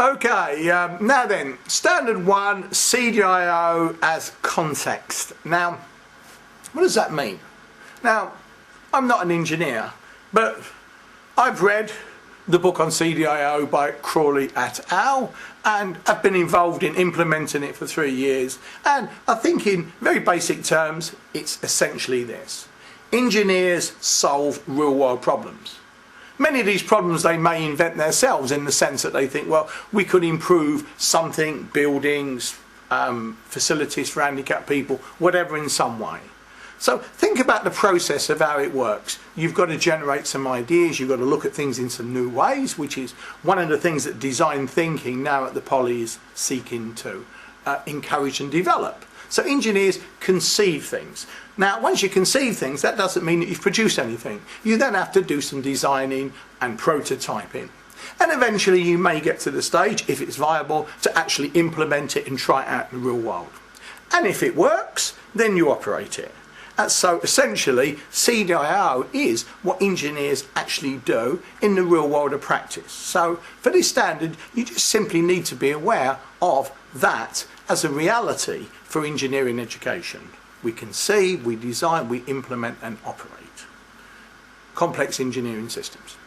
Okay, now then, Standard 1, CDIO as context. Now, what does that mean? Now, I'm not an engineer, but I've read the book on CDIO by Crawley et al. And I've been involved in implementing it for 3 years. And I think in very basic terms, it's essentially this. Engineers solve real-world problems. Many of these problems they may invent themselves in the sense that they think, well, we could improve something, buildings, facilities for handicapped people, whatever in some way. So think about the process of how it works. You've got to generate some ideas, you've got to look at things in some new ways, which is one of the things that design thinking now at the Poly is seeking to encourage and develop. So engineers conceive things. Now, once you conceive things, that doesn't mean that you've produced anything. You then have to do some designing and prototyping. And eventually you may get to the stage, if it's viable, to actually implement it and try it out in the real world. And if it works, then you operate it. And so essentially, CDIO is what engineers actually do in the real world of practice. So for this standard, you just simply need to be aware of that as a reality for engineering education. We conceive, we design, we implement and operate complex engineering systems.